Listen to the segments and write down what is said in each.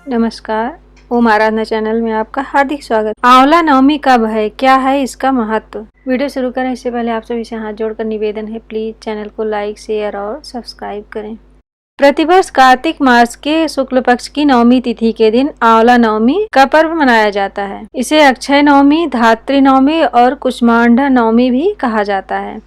नमस्कार। ओम आराधना चैनल में आपका हार्दिक स्वागत। आंवला नवमी कब है, क्या है इसका महत्व? वीडियो शुरू करें इससे पहले आप सभी से हाथ जोड़कर निवेदन है, प्लीज चैनल को लाइक, शेयर और सब्सक्राइब करें। प्रतिवर्ष कार्तिक मास के शुक्ल पक्ष की नवमी तिथि के दिन आंवला नवमी का पर्व मनाया जाता है। इसे अक्षय नवमी, धात्री नवमी और कुष्मांडा नवमी भी कहा जाता है।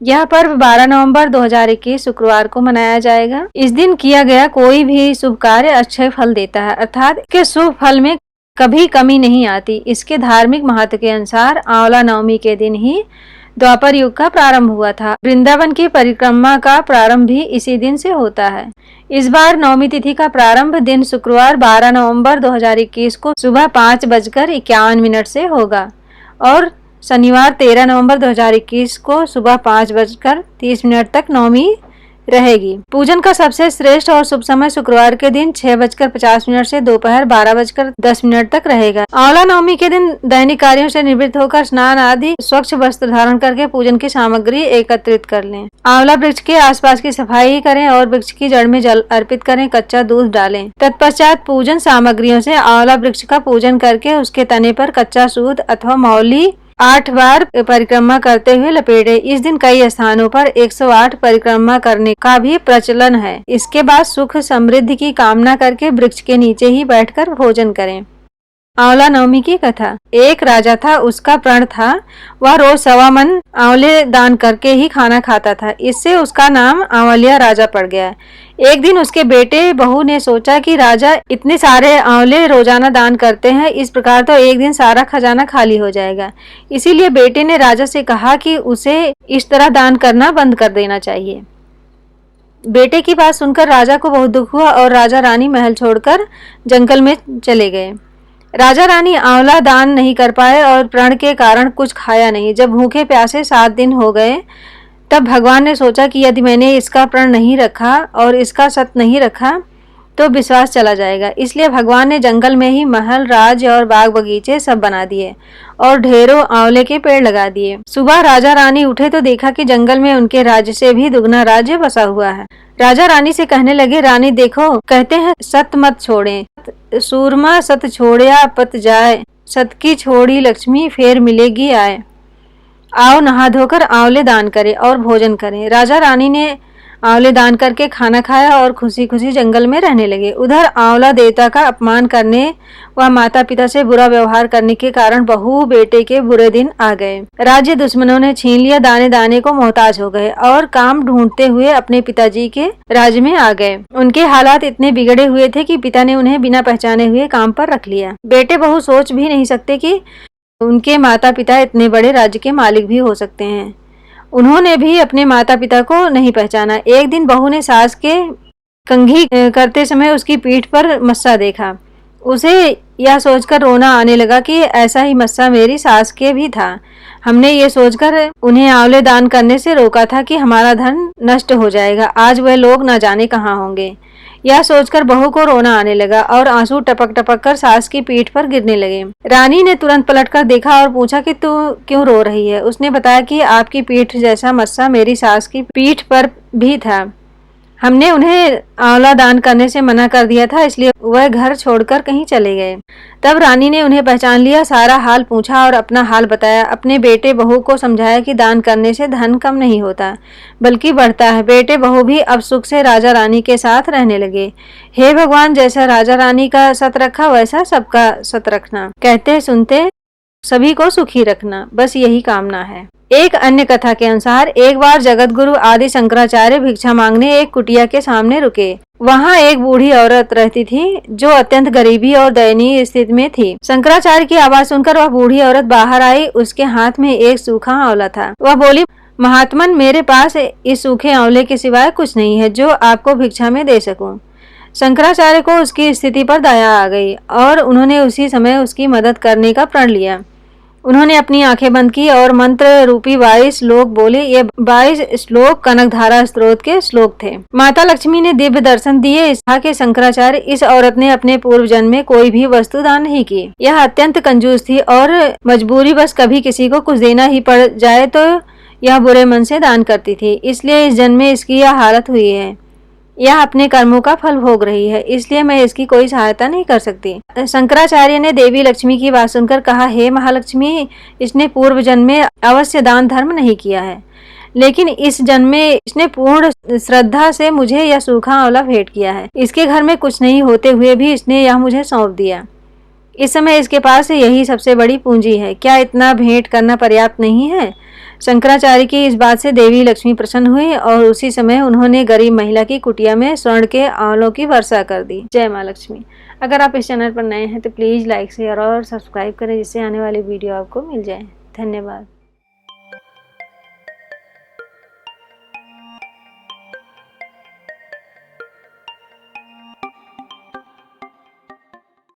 यह पर्व 12 नवंबर 2021 शुक्रवार को मनाया जाएगा। इस दिन किया गया कोई भी शुभ कार्य अक्षय फल देता है, अर्थात इसके शुभ फल में कभी कमी नहीं आती। इसके धार्मिक महत्व के अनुसार आंवला नवमी के दिन ही द्वापर युग का प्रारंभ हुआ था। वृंदावन की परिक्रमा का प्रारंभ भी इसी दिन से होता है। इस बार नवमी तिथि का प्रारंभ दिन शुक्रवार 12 नवंबर 2021 को सुबह 5:51 से होगा और शनिवार 13 नवंबर 2021 को सुबह 5:30 तक नवमी रहेगी। पूजन का सबसे श्रेष्ठ और शुभ समय शुक्रवार के दिन 6:50 से दोपहर 12:10 तक रहेगा। आंवला नवमी के दिन दैनिक कार्यों से निवृत्त होकर स्नान आदि स्वच्छ वस्त्र धारण करके पूजन की सामग्री एकत्रित कर लें। आंवला वृक्ष के आसपास की सफाई करें और वृक्ष की जड़ में जल अर्पित करें, कच्चा दूध डालें। तत्पश्चात पूजन सामग्रियों से आंवला वृक्ष का पूजन करके उसके तने पर कच्चा सूत अथवा मौली 8 बार परिक्रमा करते हुए लपेटे। इस दिन कई स्थानों पर 108 परिक्रमा करने का भी प्रचलन है। इसके बाद सुख समृद्धि की कामना करके वृक्ष के नीचे ही बैठकर भोजन करें। आंवला नवमी की कथा। एक राजा था, उसका प्रण था वह रोज 1.25 मन आंवले दान करके ही खाना खाता था। इससे उसका नाम आंवलिया राजा पड़ गया। एक दिन उसके बेटे बहू ने सोचा कि राजा इतने सारे आंवले रोजाना दान करते हैं, इस प्रकार तो एक दिन सारा खजाना खाली हो जाएगा। इसीलिए बेटे ने राजा से कहा कि उसे इस तरह दान करना बंद कर देना चाहिए। बेटे की बात सुनकर राजा को बहुत दुख हुआ और राजा रानी महल छोड़कर जंगल में चले गए। राजा रानी आंवला दान नहीं कर पाए और प्रण के कारण कुछ खाया नहीं। जब भूखे प्यासे 7 दिन हो गए तब भगवान ने सोचा कि यदि मैंने इसका प्रण नहीं रखा और इसका सत नहीं रखा तो विश्वास चला जाएगा। इसलिए भगवान ने जंगल में ही महल, राज्य और बाग बगीचे सब बना दिए और ढेरों आंवले के पेड़ लगा दिए। सुबह राजा रानी उठे तो देखा कि जंगल में उनके राज्य से भी दुगना राज्य बसा हुआ है। राजा रानी से कहने लगे, रानी देखो, कहते हैं सत मत छोड़ें, सूरमा सत छोड़या पत जाए, सत की छोड़ी लक्ष्मी फेर मिलेगी आए। आओ नहा धोकर आंवले दान करें और भोजन करें। राजा रानी ने आंवले दान करके खाना खाया और खुशी खुशी जंगल में रहने लगे। उधर आंवला देवता का अपमान करने व माता पिता से बुरा व्यवहार करने के कारण बहू बेटे के बुरे दिन आ गए। राज्य दुश्मनों ने छीन लिया, दाने दाने को मोहताज हो गए और काम ढूंढते हुए अपने पिताजी के राज्य में आ गए। उनके हालात इतने बिगड़े हुए थे कि पिता ने उन्हें बिना पहचाने हुए काम पर रख लिया। बेटे बहू सोच भी नहीं सकते कि उनके माता पिता इतने बड़े राज्य के मालिक भी हो सकते हैं। उन्होंने भी अपने माता पिता को नहीं पहचाना। एक दिन बहू ने सास के कंघी करते समय उसकी पीठ पर मस्सा देखा। उसे यह सोचकर रोना आने लगा कि ऐसा ही मस्सा मेरी सास के भी था। हमने ये सोचकर उन्हें आंवले दान करने से रोका था कि हमारा धन नष्ट हो जाएगा, आज वह लोग न जाने कहाँ होंगे। यह सोचकर बहू को रोना आने लगा और आंसू टपक टपक कर सास की पीठ पर गिरने लगे। रानी ने तुरंत पलटकर देखा और पूछा कि तू क्यों रो रही है। उसने बताया कि आपकी पीठ जैसा मस्सा मेरी सास की पीठ पर भी था। हमने उन्हें आंवला दान करने से मना कर दिया था, इसलिए वह घर छोड़कर कहीं चले गए। तब रानी ने उन्हें पहचान लिया, सारा हाल पूछा और अपना हाल बताया। अपने बेटे बहू को समझाया कि दान करने से धन कम नहीं होता बल्कि बढ़ता है। बेटे बहू भी अब सुख से राजा रानी के साथ रहने लगे। हे भगवान, जैसा राजा रानी का सत रखा वैसा सबका सत रखना, कहते सुनते सभी को सुखी रखना, बस यही कामना है। एक अन्य कथा के अनुसार एक बार जगत गुरु आदि शंकराचार्य भिक्षा मांगने एक कुटिया के सामने रुके। वहाँ एक बूढ़ी औरत रहती थी जो अत्यंत गरीबी और दयनीय स्थिति में थी। शंकराचार्य की आवाज सुनकर वह बूढ़ी औरत बाहर आई। उसके हाथ में एक सूखा आंवला था। वह बोली, महात्मन, मेरे पास इस सूखे आंवले के सिवाय कुछ नहीं है जो आपको भिक्षा में दे सकूं। शंकराचार्य को उसकी स्थिति पर दया आ गई और उन्होंने उसी समय उसकी मदद करने का प्रण लिया। उन्होंने अपनी आंखें बंद की और मंत्र रूपी 22 श्लोक बोले। ये 22 श्लोक कनकधारा स्त्रोत के श्लोक थे। माता लक्ष्मी ने दिव्य दर्शन दिए। के शंकराचार्य, इस औरत ने अपने पूर्व जन्म में कोई भी वस्तु दान नहीं की। यह अत्यंत कंजूस थी और मजबूरी बस कभी किसी को कुछ देना ही पड़ जाए तो यह बुरे मन से दान करती थी, इसलिए इस जन्म में इसकी यह हालत हुई है। यह अपने कर्मों का फल भोग रही है, इसलिए मैं इसकी कोई सहायता नहीं कर सकती। शंकराचार्य ने देवी लक्ष्मी की बात सुनकर कहा, हे महालक्ष्मी, इसने पूर्व जन्म में अवश्य दान धर्म नहीं किया है, लेकिन इस जन्म में इसने पूर्ण श्रद्धा से मुझे यह सूखा आंवला भेंट किया है। इसके घर में कुछ नहीं होते हुए भी इसने यह मुझे सौंप दिया। इस समय इसके पास यही सबसे बड़ी पूंजी है। क्या इतना भेंट करना पर्याप्त नहीं है? शंकराचार्य की इस बात से देवी लक्ष्मी प्रसन्न हुई और उसी समय उन्होंने गरीब महिला की कुटिया में स्वर्ण के आंवलों की वर्षा कर दी। जय माँ लक्ष्मी। अगर आप इस चैनल पर नए हैं तो प्लीज़ लाइक, शेयर और सब्सक्राइब करें, जिससे आने वाली वीडियो आपको मिल जाए। धन्यवाद।